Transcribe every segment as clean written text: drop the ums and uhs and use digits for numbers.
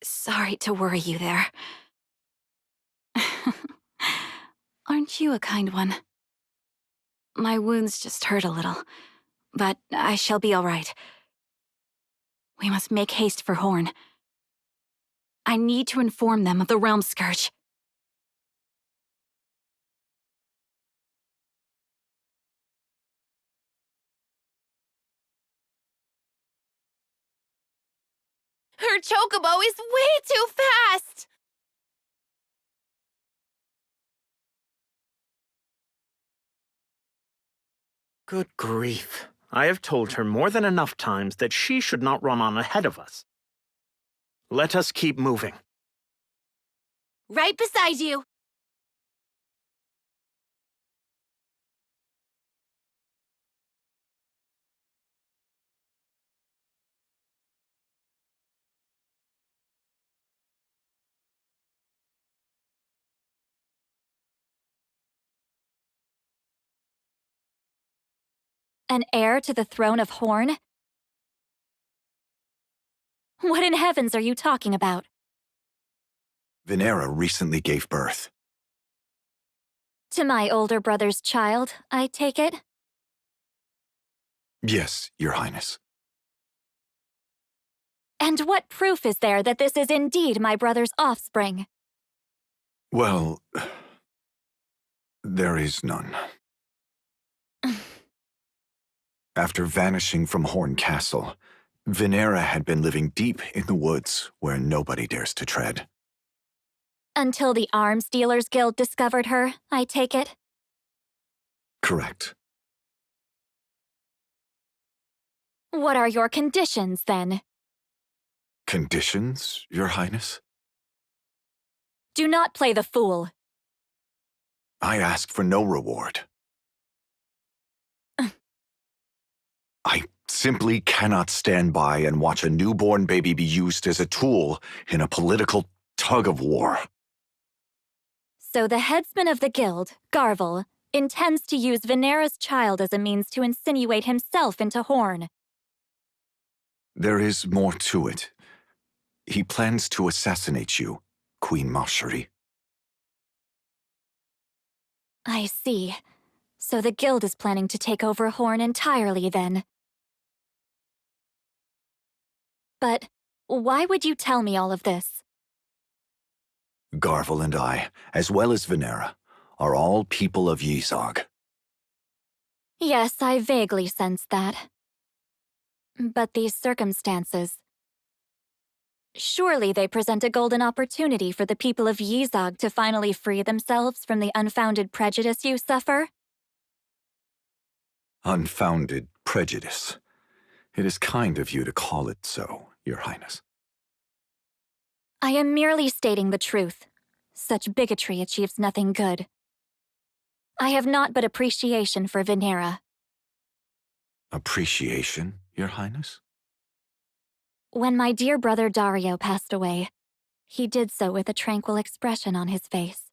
Sorry to worry you there. Aren't you a kind one? My wounds just hurt a little, but I shall be all right. We must make haste for Horn. I need to inform them of the Realm Scourge. Her chocobo is way too fast! Good grief. I have told her more than enough times that she should not run on ahead of us. Let us keep moving. Right beside you! An heir to the throne of Horn? What in heavens are you talking about? Venera recently gave birth. To my older brother's child, I take it? Yes, Your Highness. And what proof is there that this is indeed my brother's offspring? Well, there is none. After vanishing from Horn Castle, Venera had been living deep in the woods where nobody dares to tread. Until the Arms Dealers Guild discovered her, I take it? Correct. What are your conditions, then? Conditions, Your Highness? Do not play the fool. I ask for no reward. I simply cannot stand by and watch a newborn baby be used as a tool in a political tug-of-war. So the headsman of the guild, Garvel, intends to use Venera's child as a means to insinuate himself into Horn. There is more to it. He plans to assassinate you, Queen Marjorie. I see. So the guild is planning to take over Horn entirely, then. But why would you tell me all of this? Garvel and I, as well as Venera, are all people of Yzog. Yes, I vaguely sensed that. But these circumstances... Surely they present a golden opportunity for the people of Yzog to finally free themselves from the unfounded prejudice you suffer? Unfounded prejudice. It is kind of you to call it so, Your Highness. I am merely stating the truth. Such bigotry achieves nothing good. I have naught but appreciation for Venera. Appreciation, Your Highness? When my dear brother Dario passed away, he did so with a tranquil expression on his face.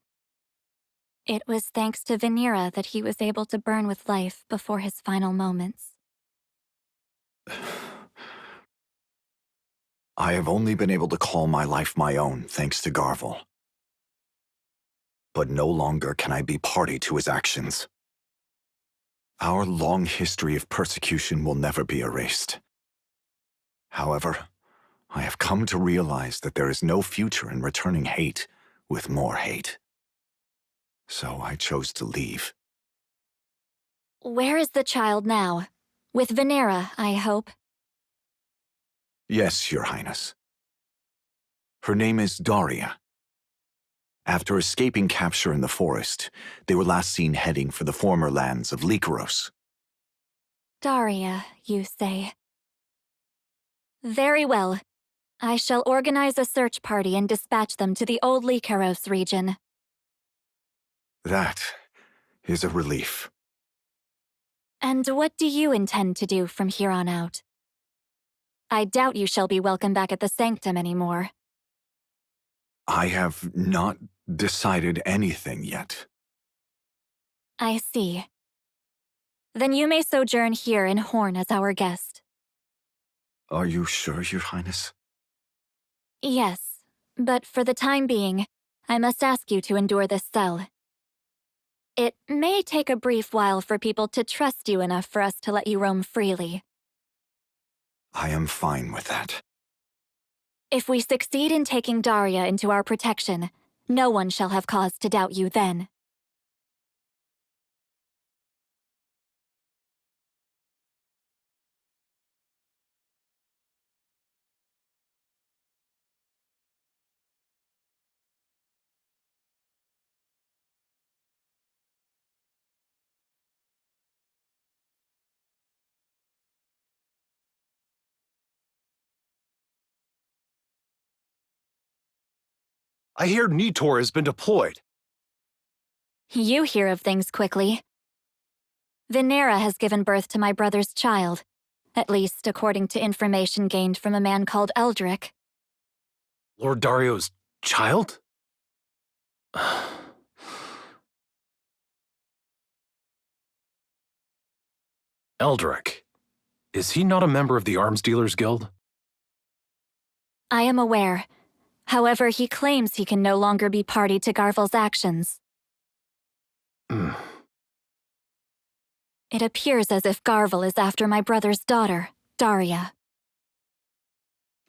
It was thanks to Venera that he was able to burn with life before his final moments. I have only been able to call my life my own thanks to Garvel. But no longer can I be party to his actions. Our long history of persecution will never be erased. However, I have come to realize that there is no future in returning hate with more hate. So I chose to leave. Where is the child now? With Venera, I hope. Yes, Your Highness. Her name is Daria. After escaping capture in the forest, they were last seen heading for the former lands of Lycaros. Daria, you say. Very well. I shall organize a search party and dispatch them to the old Lycaros region. That is a relief. And what do you intend to do from here on out? I doubt you shall be welcome back at the Sanctum anymore. I have not decided anything yet. I see. Then you may sojourn here in Horn as our guest. Are you sure, Your Highness? Yes. But for the time being, I must ask you to endure this cell. It may take a brief while for people to trust you enough for us to let you roam freely. I am fine with that. If we succeed in taking Daria into our protection, no one shall have cause to doubt you then. I hear Nitor has been deployed. You hear of things quickly. Venera has given birth to my brother's child, at least according to information gained from a man called Eldrick. Lord Dario's child? Eldrick. Is he not a member of the Arms Dealers Guild? I am aware. However, he claims he can no longer be party to Garvel's actions. It appears as if Garvel is after my brother's daughter, Daria.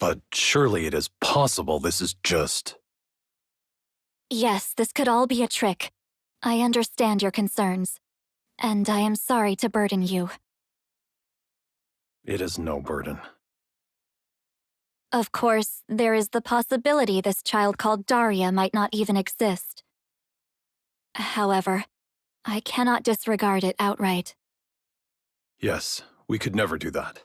But surely it is possible this is just... Yes, this could all be a trick. I understand your concerns, and I am sorry to burden you. It is no burden. Of course, there is the possibility this child called Daria might not even exist. However, I cannot disregard it outright. Yes, we could never do that.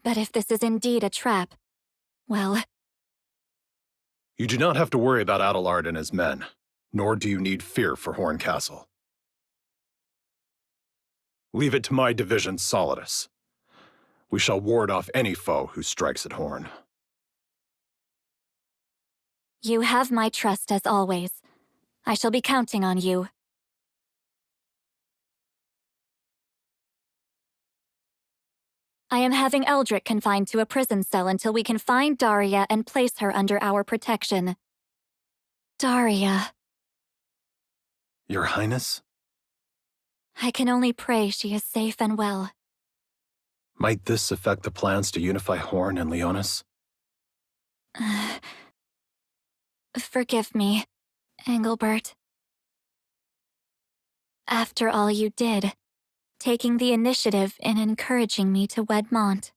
But if this is indeed a trap, well... You do not have to worry about Adelard and his men, nor do you need fear for Horn Castle. Leave it to my division, Solidus. We shall ward off any foe who strikes at Horn. You have my trust as always. I shall be counting on you. I am having Eldrick confined to a prison cell until we can find Daria and place her under our protection. Daria. Your Highness? I can only pray she is safe and well. Might this affect the plans to unify Horn and Leonis? Forgive me, Engelbert. After all you did, taking the initiative in encouraging me to wed Mont.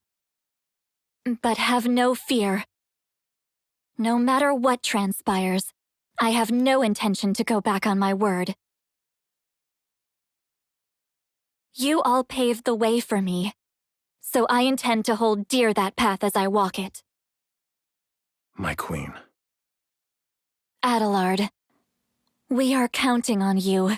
But have no fear. No matter what transpires, I have no intention to go back on my word. You all paved the way for me, so I intend to hold dear that path as I walk it. My queen. Adelard, we are counting on you.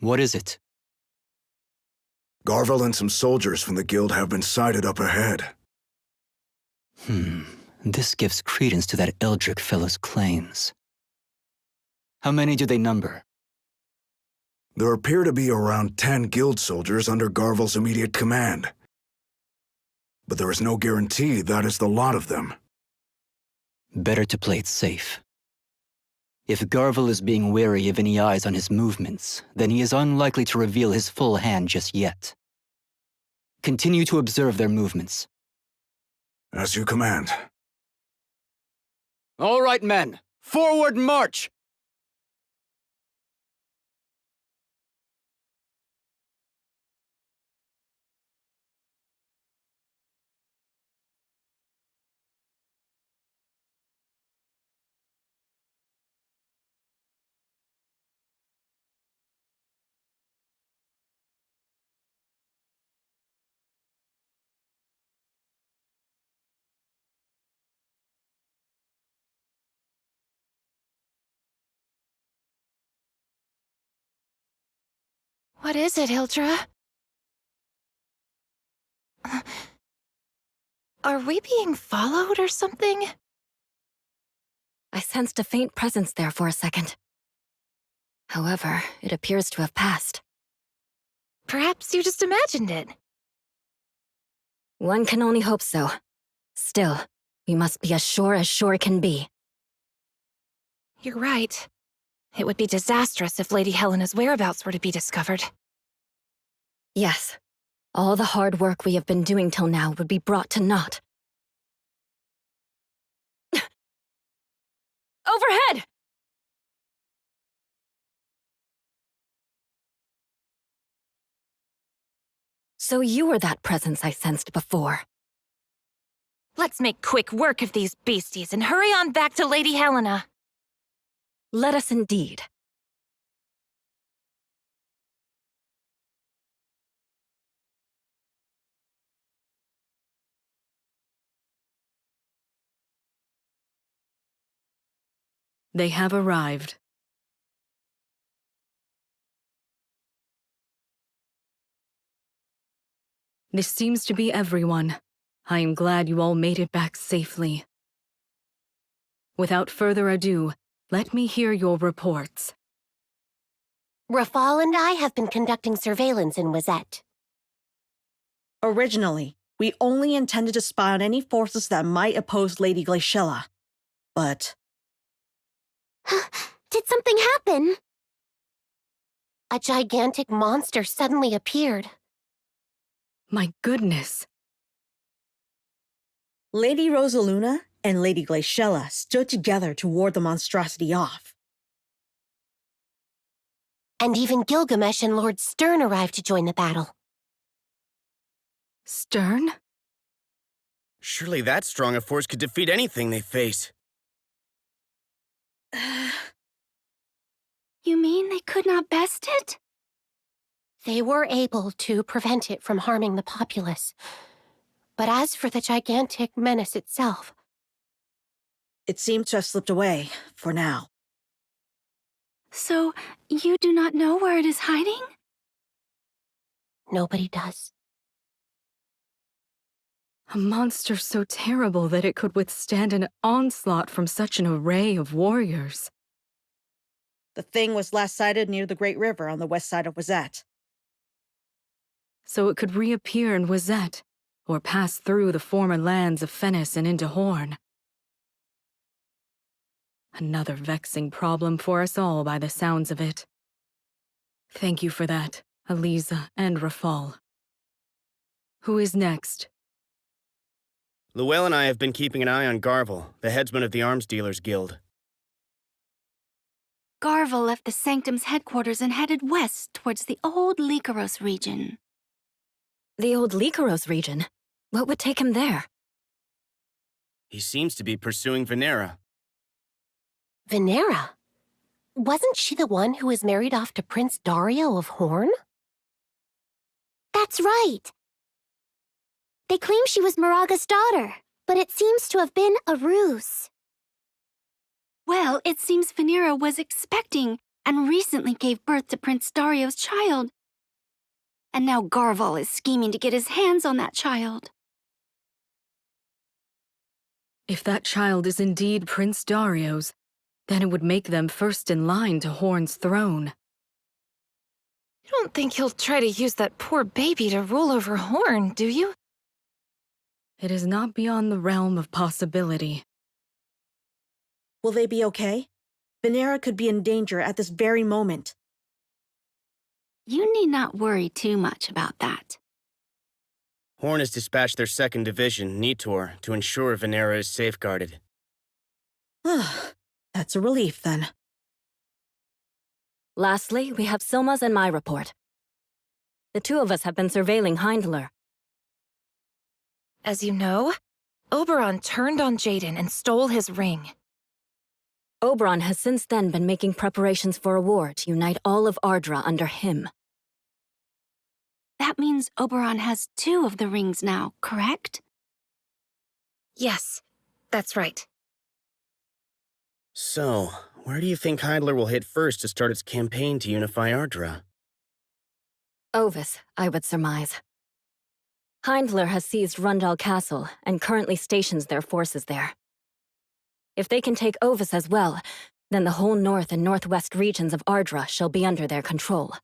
What is it? Garvel and some soldiers from the guild have been sighted up ahead. This gives credence to that Eldrick fellow's claims. How many do they number? There appear to be around 10 guild soldiers under Garvel's immediate command. But there is no guarantee that is the lot of them. Better to play it safe. If Garvel is being wary of any eyes on his movements, then he is unlikely to reveal his full hand just yet. Continue to observe their movements. As you command. All right, men! Forward march! What is it, Hildra? Are we being followed or something? I sensed a faint presence there for a second. However, it appears to have passed. Perhaps you just imagined it. One can only hope so. Still, we must be as sure can be. You're right. It would be disastrous if Lady Helena's whereabouts were to be discovered. Yes. All the hard work we have been doing till now would be brought to naught. Overhead! So you were that presence I sensed before. Let's make quick work of these beasties and hurry on back to Lady Helena. Let us indeed. They have arrived. This seems to be everyone. I am glad you all made it back safely. Without further ado, let me hear your reports. Rafal and I have been conducting surveillance in Wazette. Originally, we only intended to spy on any forces that might oppose Lady Glaciella. But... Did something happen? A gigantic monster suddenly appeared. My goodness. Lady Rosaluna and Lady Glaciella stood together to ward the monstrosity off. And even Gilgamesh and Lord Stern arrived to join the battle. Stern? Surely that strong a force could defeat anything they face. You mean they could not best it? They were able to prevent it from harming the populace. But as for the gigantic menace itself... It seemed to have slipped away, for now. So, you do not know where it is hiding? Nobody does. A monster so terrible that it could withstand an onslaught from such an array of warriors. The thing was last sighted near the Great River on the west side of Wazette. So it could reappear in Wazette, or pass through the former lands of Fennis and into Horn. Another vexing problem for us all by the sounds of it. Thank you for that, Eliza and Rafal. Who is next? Luelle and I have been keeping an eye on Garvel, the headsman of the Arms Dealers Guild. Garvel left the Sanctum's headquarters and headed west towards the old Lycaros region. The old Lycaros region? What would take him there? He seems to be pursuing Venera. Venera? Wasn't she the one who was married off to Prince Dario of Horn? That's right. They claim she was Moraga's daughter, but it seems to have been a ruse. Well, it seems Venera was expecting and recently gave birth to Prince Dario's child. And now Garvel is scheming to get his hands on that child. If that child is indeed Prince Dario's, then it would make them first in line to Horn's throne. You don't think he'll try to use that poor baby to rule over Horn, do you? It is not beyond the realm of possibility. Will they be okay? Venera could be in danger at this very moment. You need not worry too much about that. Horn has dispatched their 2nd Division, Nitor, to ensure Venera is safeguarded. That's a relief, then. Lastly, we have Silma's and my report. The two of us have been surveilling Heindler. As you know, Oberon turned on Jaden and stole his ring. Oberon has since then been making preparations for a war to unite all of Ardra under him. That means Oberon has 2 of the rings now, correct? Yes, that's right. So, where do you think Heindler will hit first to start its campaign to unify Ardra? Ovis, I would surmise. Heindler has seized Rundal Castle and currently stations their forces there. If they can take Ovis as well, then the whole north and northwest regions of Ardra shall be under their control.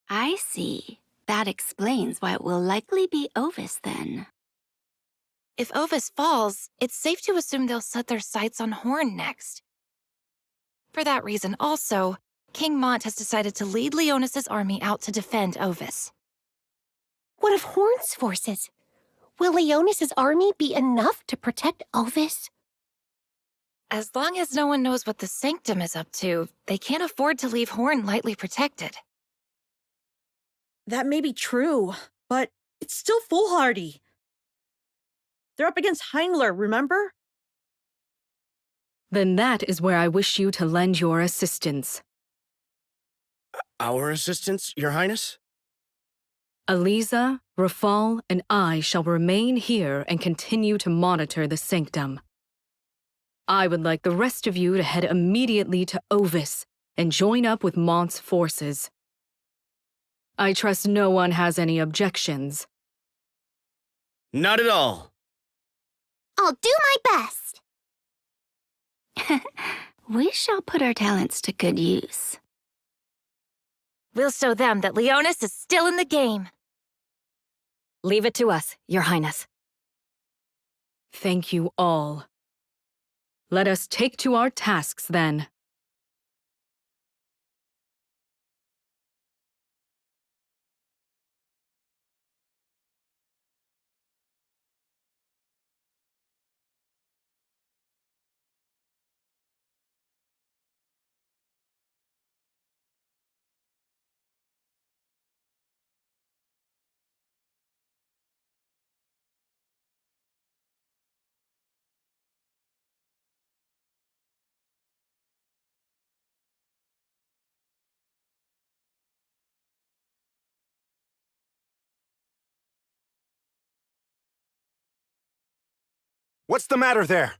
I see. That explains why it will likely be Ovis then. If Ovis falls, it's safe to assume they'll set their sights on Horn next. For that reason also, King Mont has decided to lead Leonis' army out to defend Ovis. What of Horn's forces? Will Leonis' army be enough to protect Ovis? As long as no one knows what the Sanctum is up to, they can't afford to leave Horn lightly protected. That may be true, but it's still foolhardy. They're up against Heimler, remember? Then that is where I wish you to lend your assistance. Our assistance, Your Highness? Aliza, Rafal, and I shall remain here and continue to monitor the Sanctum. I would like the rest of you to head immediately to Ovis and join up with Mont's forces. I trust no one has any objections. Not at all. I'll do my best. We shall put our talents to good use. We'll show them that Leonis is still in the game. Leave it to us, Your Highness. Thank you all. Let us take to our tasks then. What's the matter there?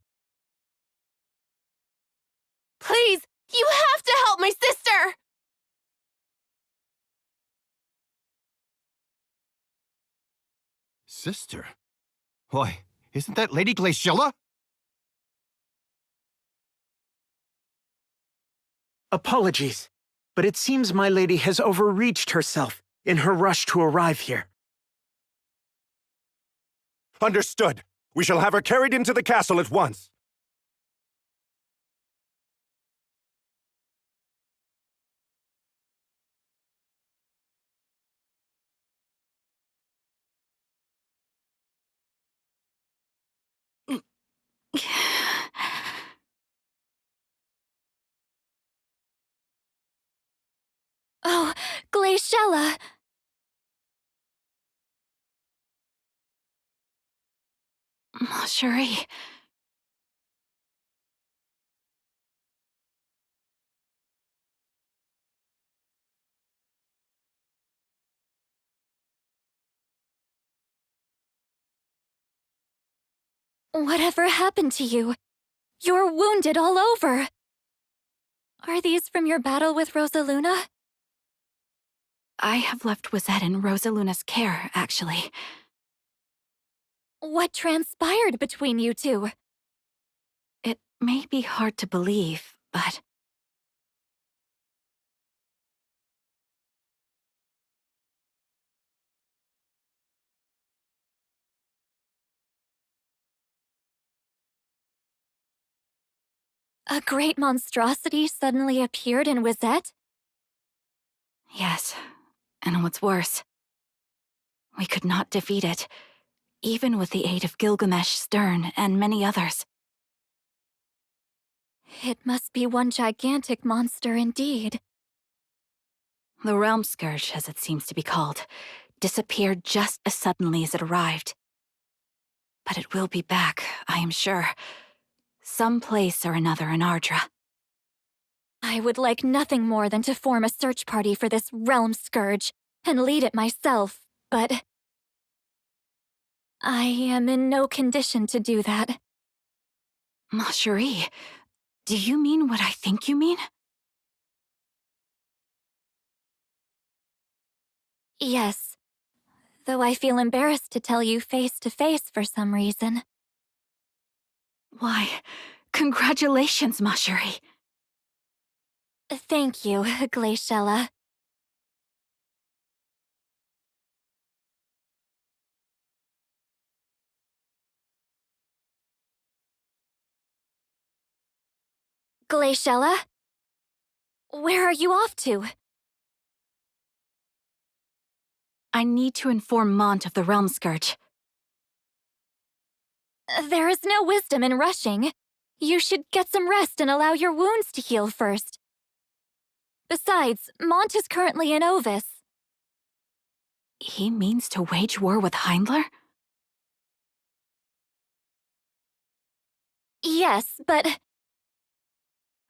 Please, you have to help my sister! Sister? Why, isn't that Lady Glaciella? Apologies, but it seems my lady has overreached herself in her rush to arrive here. Understood. We shall have her carried into the castle at once. Oh, Glaciella! Cherie. Whatever happened to you? You're wounded all over. Are these from your battle with Rosaluna? I have left Wizette in Rosaluna's care, actually. What transpired between you two? It may be hard to believe, but... A great monstrosity suddenly appeared in Wizette? Yes, and what's worse, we could not defeat it, even with the aid of Gilgamesh, Stern, and many others. It must be one gigantic monster indeed. The Realm Scourge, as it seems to be called, disappeared just as suddenly as it arrived. But it will be back, I am sure. Some place or another in Ardra. I would like nothing more than to form a search party for this Realm Scourge and lead it myself, but... I am in no condition to do that. Ma Cherie, do you mean what I think you mean? Yes, though I feel embarrassed to tell you face to face for some reason. Why, congratulations, Mashuri. Thank you, Glaciella. Glaciella? Where are you off to? I need to inform Mont of the Realm Scourge. There is no wisdom in rushing. You should get some rest and allow your wounds to heal first. Besides, Mont is currently in Ovis. He means to wage war with Heindler? Yes, but...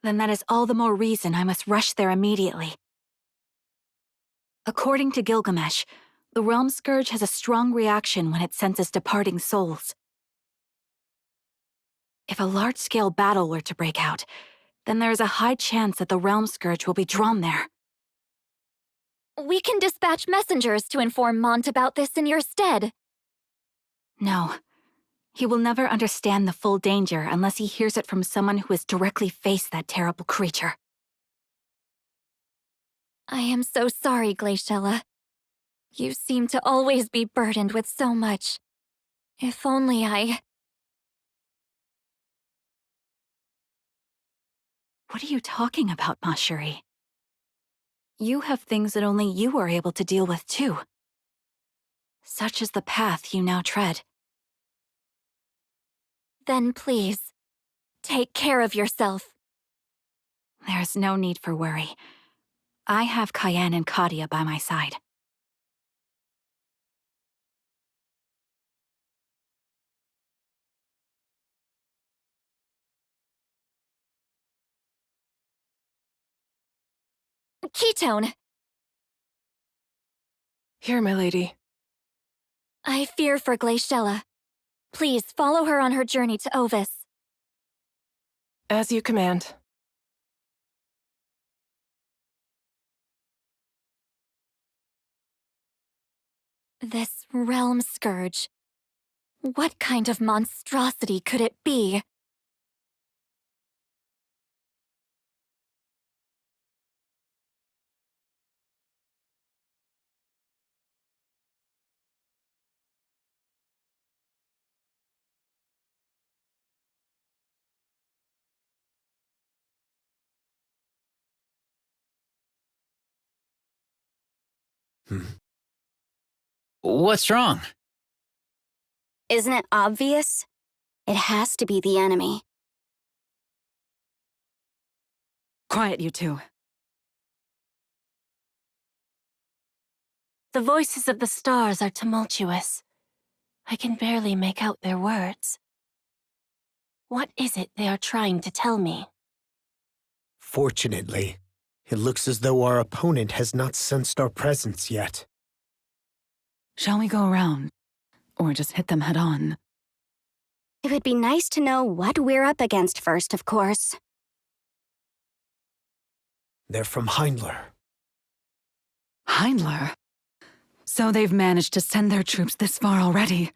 Then that is all the more reason I must rush there immediately. According to Gilgamesh, the Realm Scourge has a strong reaction when it senses departing souls. If a large-scale battle were to break out, then there is a high chance that the Realm Scourge will be drawn there. We can dispatch messengers to inform Mont about this in your stead. No. He will never understand the full danger unless he hears it from someone who has directly faced that terrible creature. I am so sorry, Glaciella. You seem to always be burdened with so much. If only I... What are you talking about, Mashuri? You have things that only you are able to deal with, too. Such is the path you now tread. Then please, take care of yourself. There's no need for worry. I have Cayenne and Kadia by my side. Ketone! Here, my lady. I fear for Glaciella. Please follow her on her journey to Ovis. As you command. This Realm Scourge. What kind of monstrosity could it be? What's wrong? Isn't it obvious? It has to be the enemy. Quiet, you two. The voices of the stars are tumultuous. I can barely make out their words. What is it they are trying to tell me? Fortunately, it looks as though our opponent has not sensed our presence yet. Shall we go around? Or just hit them head on? It would be nice to know what we're up against first, of course. They're from Heindler. Heindler? So they've managed to send their troops this far already.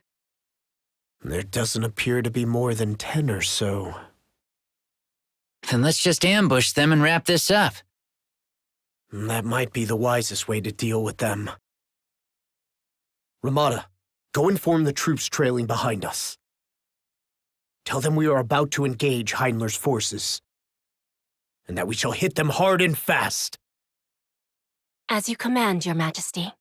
There doesn't appear to be more than 10 or so. Then let's just ambush them and wrap this up. That might be the wisest way to deal with them. Ramada, go inform the troops trailing behind us. Tell them we are about to engage Heindler's forces, and that we shall hit them hard and fast. As you command, Your Majesty.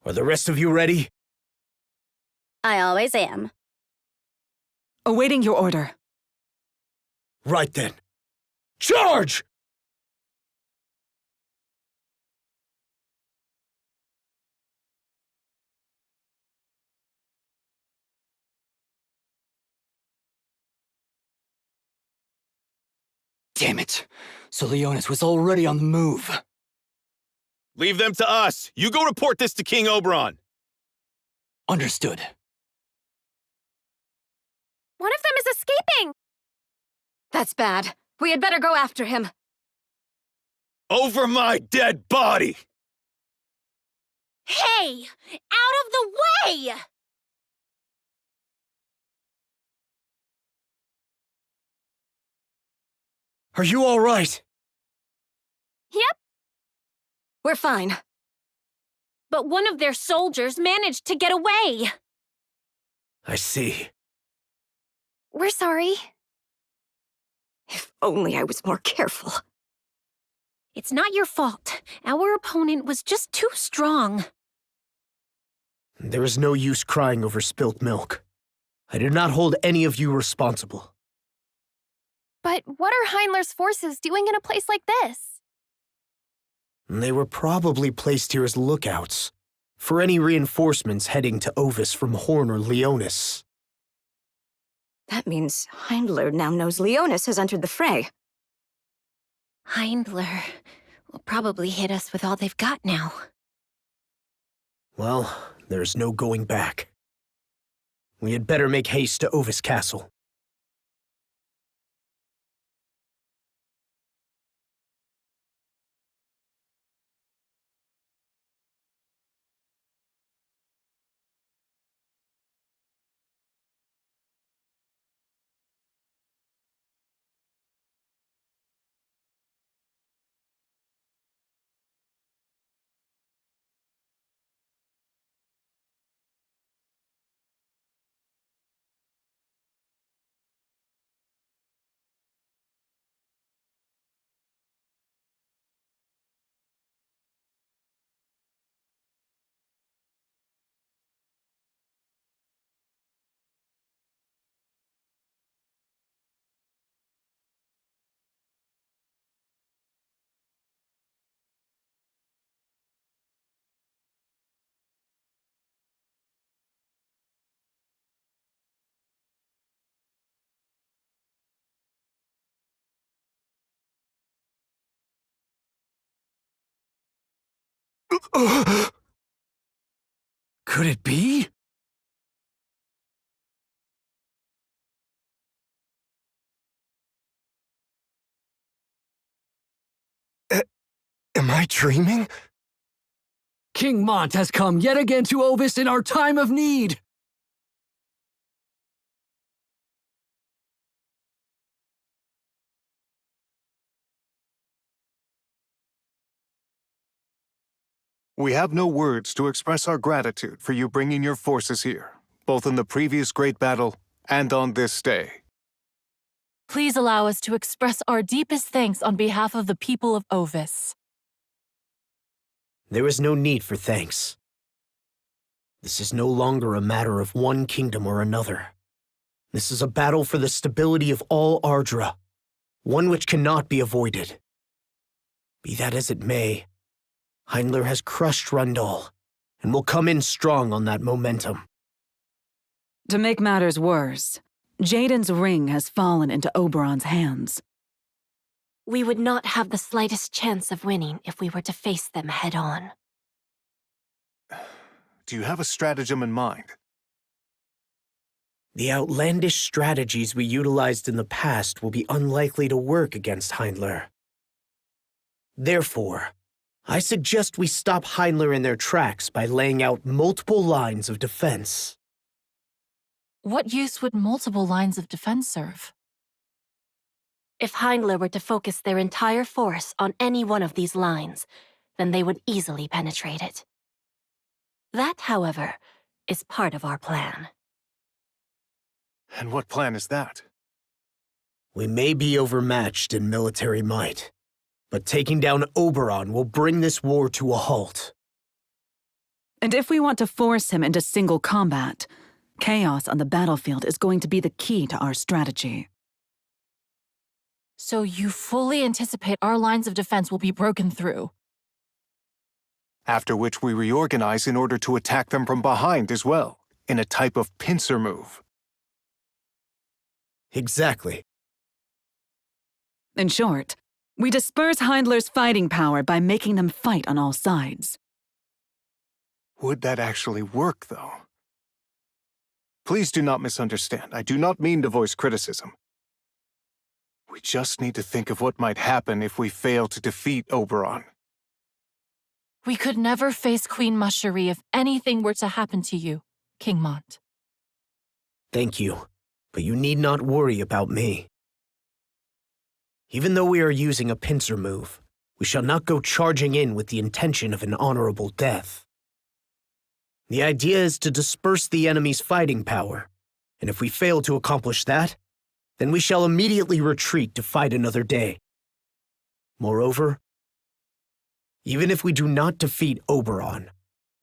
Are the rest of you ready? I always am. Awaiting your order. Right then. Charge! Damn it. So Leonis was already on the move. Leave them to us. You go report this to King Oberon. Understood. One of them is escaping! That's bad. We had better go after him. Over my dead body! Hey! Out of the way! Are you all right? Yep. We're fine. But one of their soldiers managed to get away. I see. We're sorry. If only I was more careful. It's not your fault. Our opponent was just too strong. There is no use crying over spilt milk. I did not hold any of you responsible. But what are Heinler's forces doing in a place like this? They were probably placed here as lookouts for any reinforcements heading to Ovis from Horn or Leonis. That means Heimdler now knows Leonis has entered the fray. Heimdler will probably hit us with all they've got now. Well, there's no going back. We had better make haste to Ovis Castle. Could it be? Am I dreaming? King Mont has come yet again to Ovis in our time of need! We have no words to express our gratitude for you bringing your forces here, both in the previous great battle and on this day. Please allow us to express our deepest thanks on behalf of the people of Ovis. There is no need for thanks. This is no longer a matter of one kingdom or another. This is a battle for the stability of all Ardra, one which cannot be avoided. Be that as it may, Heimdler has crushed Rundal, and will come in strong on that momentum. To make matters worse, Jaden's ring has fallen into Oberon's hands. We would not have the slightest chance of winning if we were to face them head-on. Do you have a stratagem in mind? The outlandish strategies we utilized in the past will be unlikely to work against Heimdler. Therefore, I suggest we stop Heimdler in their tracks by laying out multiple lines of defense. What use would multiple lines of defense serve? If Heimdler were to focus their entire force on any one of these lines, then they would easily penetrate it. That, however, is part of our plan. And what plan is that? We may be overmatched in military might, but taking down Oberon will bring this war to a halt. And if we want to force him into single combat, chaos on the battlefield is going to be the key to our strategy. So you fully anticipate our lines of defense will be broken through? After which we reorganize in order to attack them from behind as well, in a type of pincer move. Exactly. In short, we disperse Heimdler's fighting power by making them fight on all sides. Would that actually work, though? Please do not misunderstand. I do not mean to voice criticism. We just need to think of what might happen if we fail to defeat Oberon. We could never face Queen Macherie if anything were to happen to you, King Mont. Thank you, but you need not worry about me. Even though we are using a pincer move, we shall not go charging in with the intention of an honorable death. The idea is to disperse the enemy's fighting power, and if we fail to accomplish that, then we shall immediately retreat to fight another day. Moreover, even if we do not defeat Oberon,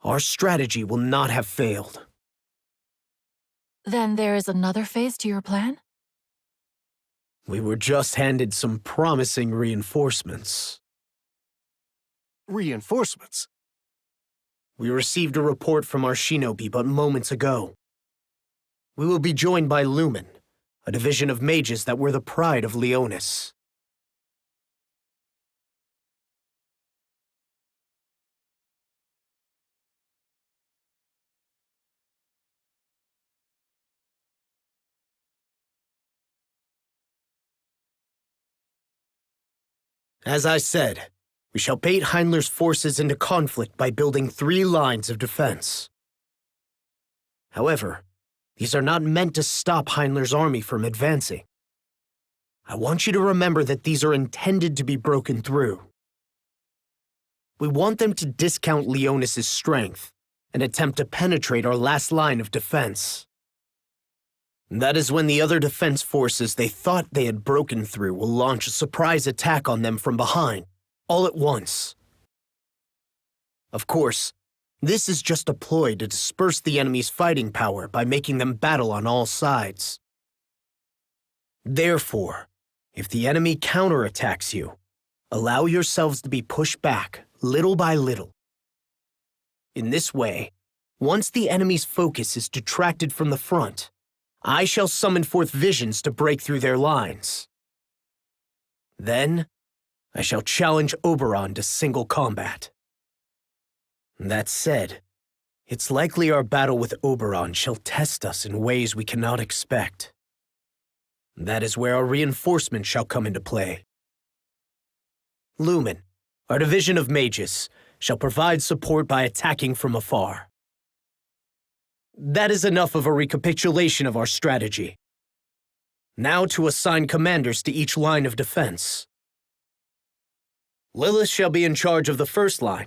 our strategy will not have failed. Then there is another phase to your plan? We were just handed some promising reinforcements. Reinforcements? We received a report from our shinobi but moments ago. We will be joined by Lumen, a division of mages that were the pride of Leonis. As I said, we shall bait Heinler's forces into conflict by building 3 lines of defense. However, these are not meant to stop Heinler's army from advancing. I want you to remember that these are intended to be broken through. We want them to discount Leonis' strength and attempt to penetrate our last line of defense. That is when the other defense forces they thought they had broken through will launch a surprise attack on them from behind, all at once. Of course, this is just a ploy to disperse the enemy's fighting power by making them battle on all sides. Therefore, if the enemy counterattacks you, allow yourselves to be pushed back, little by little. In this way, once the enemy's focus is detracted from the front, I shall summon forth visions to break through their lines. Then, I shall challenge Oberon to single combat. That said, it's likely our battle with Oberon shall test us in ways we cannot expect. That is where our reinforcements shall come into play. Lumen, our division of mages, shall provide support by attacking from afar. That is enough of a recapitulation of our strategy. Now to assign commanders to each line of defense. Lilith shall be in charge of the first line.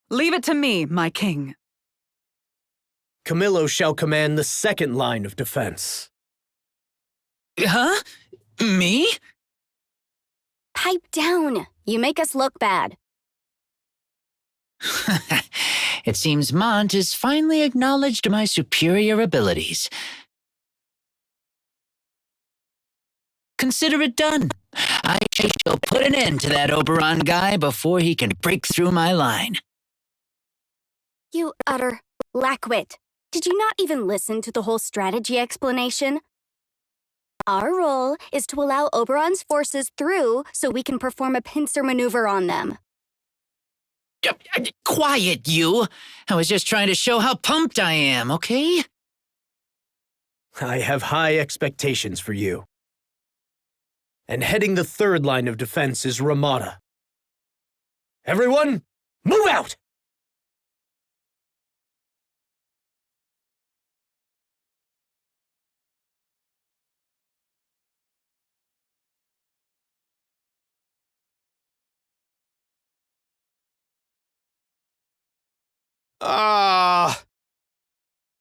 Leave it to me, my king. Camillo shall command the second line of defense. Huh? Me? Pipe down. You make us look bad. It seems Mont has finally acknowledged my superior abilities. Consider it done. I shall put an end to that Oberon guy before he can break through my line. You utter lackwit. Did you not even listen to the whole strategy explanation? Our role is to allow Oberon's forces through so we can perform a pincer maneuver on them. Quiet, you! I was just trying to show how pumped I am, okay? I have high expectations for you. And heading the third line of defense is Ramada. Everyone, move out!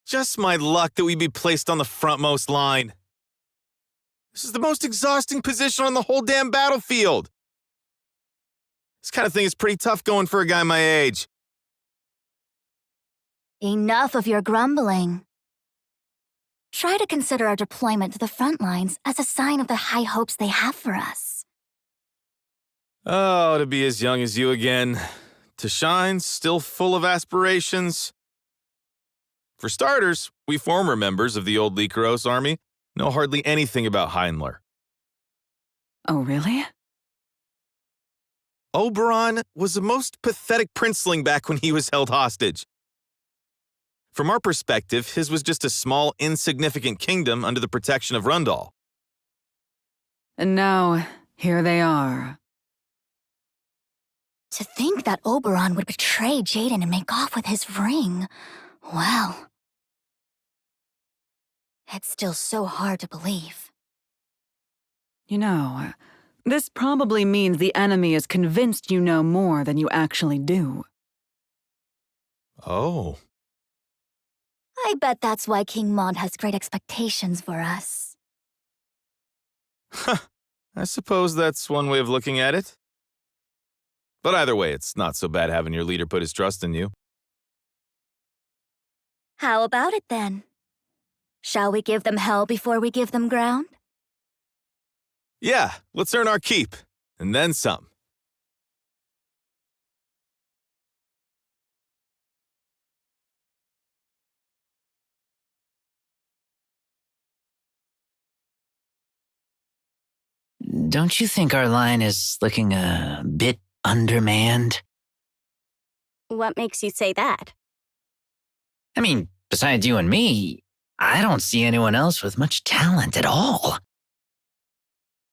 Just my luck that we be placed on the frontmost line. This is the most exhausting position on the whole damn battlefield. This kind of thing is pretty tough going for a guy my age. Enough of your grumbling. Try to consider our deployment to the front lines as a sign of the high hopes they have for us. Oh, to be as young as you again. To shine, still full of aspirations. For starters, we former members of the old Lycaros army know hardly anything about Heinler. Oh, really? Oberon was the most pathetic princeling back when he was held hostage. From our perspective, his was just a small, insignificant kingdom under the protection of Rundal. And now, here they are. To think that Oberon would betray Jaden and make off with his ring. Well, it's still so hard to believe. You know, this probably means the enemy is convinced you know more than you actually do. Oh. I bet that's why King Mont has great expectations for us. I suppose that's one way of looking at it. But either way, it's not so bad having your leader put his trust in you. How about it then? Shall we give them hell before we give them ground? Yeah, let's earn our keep. And then some. Don't you think our line is looking a bit undermanned? What makes you say that? I mean, besides you and me, I don't see anyone else with much talent at all.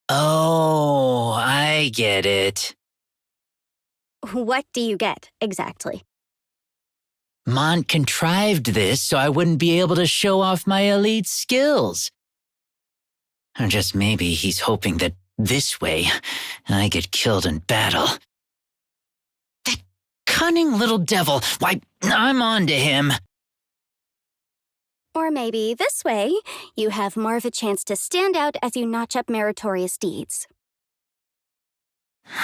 Oh, I get it. What do you get, exactly? Mont contrived this so I wouldn't be able to show off my elite skills. Or just maybe he's hoping that this way I get killed in battle. That cunning little devil, why, I'm on to him. Or maybe this way, you have more of a chance to stand out as you notch up meritorious deeds.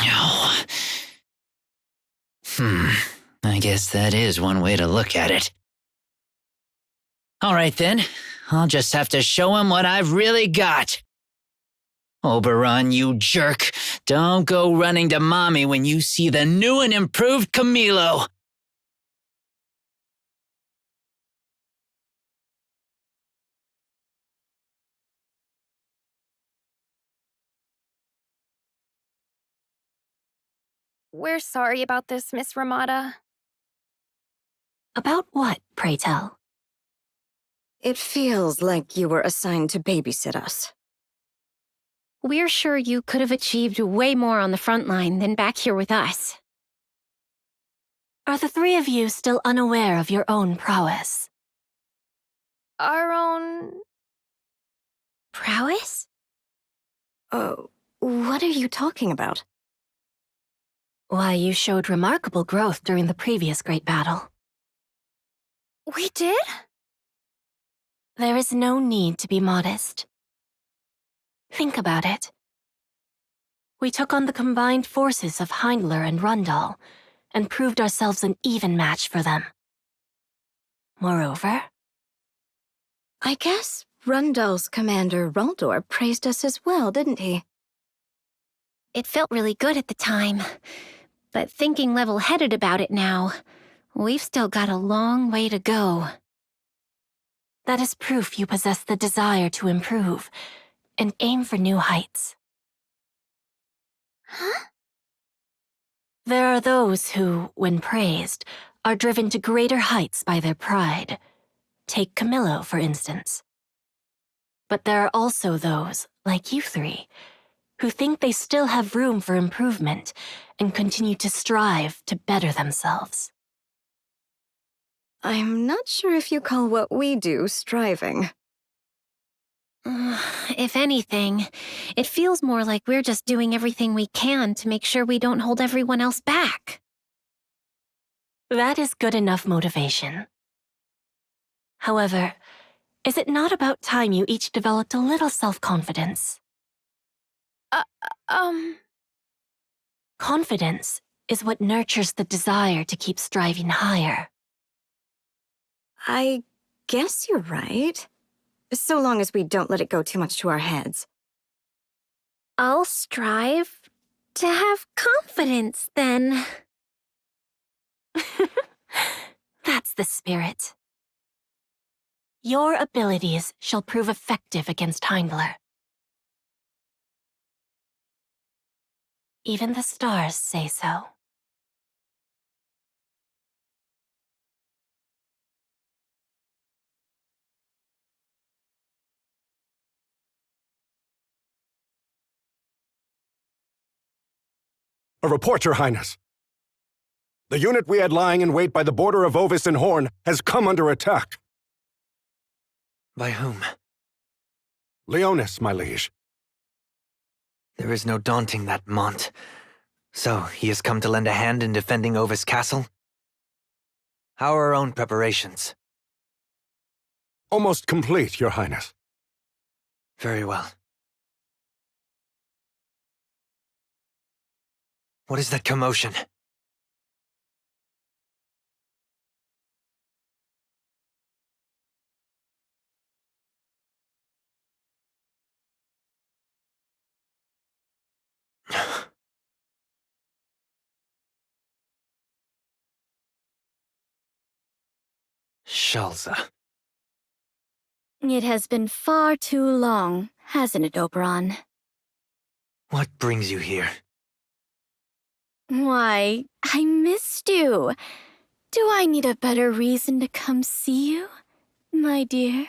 No. I guess that is one way to look at it. All right then, I'll just have to show him what I've really got. Oberon, you jerk. Don't go running to Mommy when you see the new and improved Camilo. We're sorry about this, Miss Ramada. About what, pray tell? It feels like you were assigned to babysit us. We're sure you could have achieved way more on the front line than back here with us. Are the three of you still unaware of your own prowess? Our own... prowess? Oh, what are you talking about? Why, you showed remarkable growth during the previous great battle. We did? There is no need to be modest. Think about it. We took on the combined forces of Heindler and Rundal, and proved ourselves an even match for them. Moreover, I guess Rundal's commander Raldor praised us as well, didn't he? It felt really good at the time, but thinking level-headed about it now, we've still got a long way to go. that is proof you possess the desire to improve and aim for new heights. Huh? There are those who, when praised, are driven to greater heights by their pride. Take Camillo, for instance. But there are also those, like you three, who think they still have room for improvement and continue to strive to better themselves. I'm not sure if you call what we do striving. If anything, it feels more like we're just doing everything we can to make sure we don't hold everyone else back. That is good enough motivation. However, is it not about time you each developed a little self-confidence? Confidence is what nurtures the desire to keep striving higher. I guess you're right. So long as we don't let it go too much to our heads. I'll strive to have confidence, then. That's the spirit. Your abilities shall prove effective against Heindler. Even the stars say so. A report, Your Highness. The unit we had lying in wait by the border of Ovis and Horn has come under attack. By whom? Leonis, my liege. There is no daunting that Mont. So, he has come to lend a hand in defending Ovis Castle? How are our own preparations? Almost complete, Your Highness. Very well. What is that commotion? Shalza. It has been far too long, hasn't it, Oberon? What brings you here? Why, I missed you. Do I need a better reason to come see you, my dear?